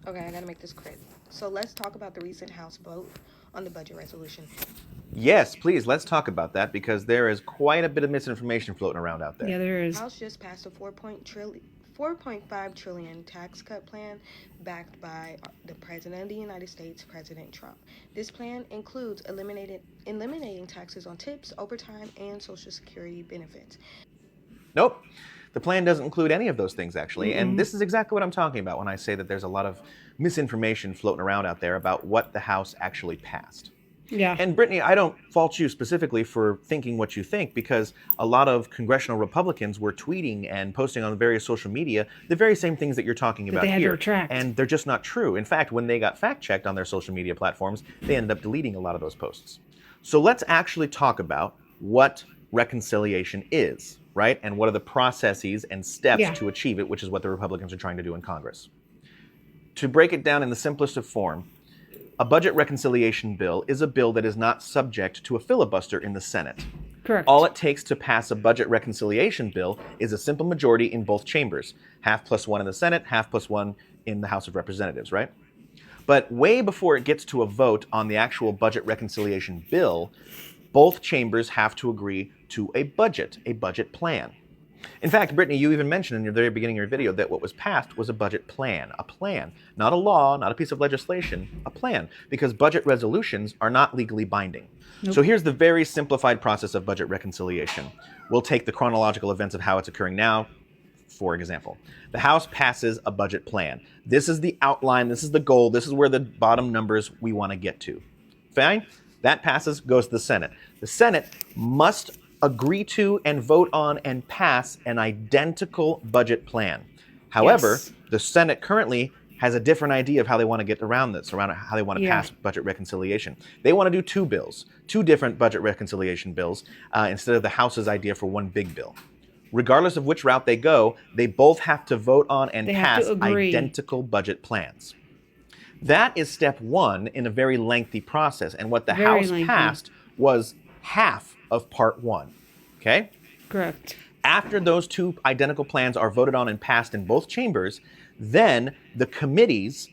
Okay, I gotta make this quick. So let's talk about the recent House vote on the budget resolution. Yes, please, let's talk about that because there is quite a bit of misinformation floating around out there. Yeah, there is. House just passed a 4.5 trillion tax cut plan backed by the President of the United States, President Trump. This plan includes eliminating taxes on tips, overtime, and Social Security benefits. Nope. The plan doesn't include any of those things, actually. And this is exactly what I'm talking about when I say that there's a lot of misinformation floating around out there about what the House actually passed. Yeah. And Brittany, I don't fault you specifically for thinking what you think, because a lot of congressional Republicans were tweeting and posting on various social media the very same things that you're talking about they had to here. retract. And they're just not true. In fact, when they got fact-checked on their social media platforms, they ended up deleting a lot of those posts. So let's actually talk about what reconciliation is, right? And what are the processes and steps to achieve it, which is what the Republicans are trying to do in Congress. To break it down in the simplest of form, a budget reconciliation bill is a bill that is not subject to a filibuster in the Senate. Correct. All it takes to pass a budget reconciliation bill is a simple majority in both chambers, half plus one in the Senate, half plus one in the House of Representatives, right? But way before it gets to a vote on the actual budget reconciliation bill, both chambers have to agree to a budget plan. In fact, Brittany, you even mentioned in the very beginning of your video that what was passed was a budget plan, not a law, not a piece of legislation, a plan, because budget resolutions are not legally binding. So here's the very simplified process of budget reconciliation. We'll take the chronological events of how it's occurring now. For example, the House passes a budget plan. This is the outline, this is the goal, this is where the bottom numbers we want to get to. Fine? That passes, goes to the Senate. The Senate must agree to and vote on and pass an identical budget plan. However, the Senate currently has a different idea of how they want to get around this, around how they want to pass budget reconciliation. They want to do two bills, two different budget reconciliation bills, instead of the House's idea for one big bill. Regardless of which route they go, they both have to vote on and pass identical budget plans. That is step one in a very lengthy process. And what the House passed was half of part one. Okay? Correct. After those two identical plans are voted on and passed in both chambers, then the committees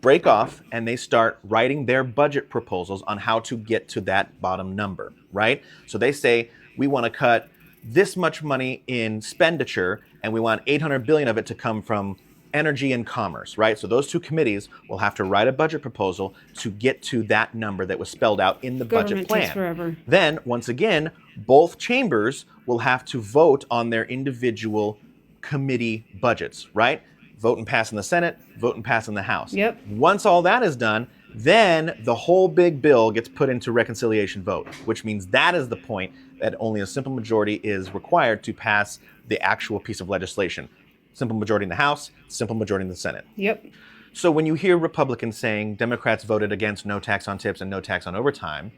break off and they start writing their budget proposals on how to get to that bottom number, right? So they say, we want to cut this much money in expenditure and we want 800 billion of it to come from energy and commerce, right? So those two committees will have to write a budget proposal to get to that number that was spelled out in the budget plan. Takes forever. Then, once again, both chambers will have to vote on their individual committee budgets, right? Vote and pass in the Senate, vote and pass in the House. Yep. Once all that is done, then the whole big bill gets put into reconciliation vote, which means that is the point that only a simple majority is required to pass the actual piece of legislation. Simple majority in the House, simple majority in the Senate. Yep. So when you hear Republicans saying Democrats voted against no tax on tips and no tax on overtime,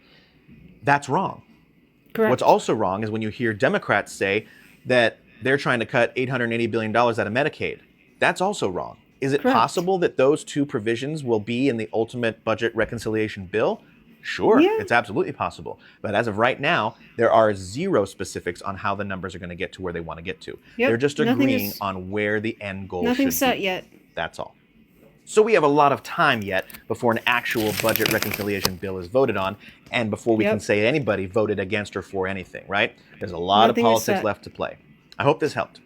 that's wrong. Correct. What's also wrong is when you hear Democrats say that they're trying to cut $880 billion out of Medicaid. That's also wrong. Is it possible that those two provisions will be in the ultimate budget reconciliation bill? Sure, it's absolutely possible. But as of right now, there are zero specifics on how the numbers are going to get to where they want to get to. They're just agreeing on where the end goal should be. Nothing's set yet. That's all. So we have a lot of time yet before an actual budget reconciliation bill is voted on and before we can say anybody voted against or for anything, right? There's a lot of politics left to play. I hope this helped.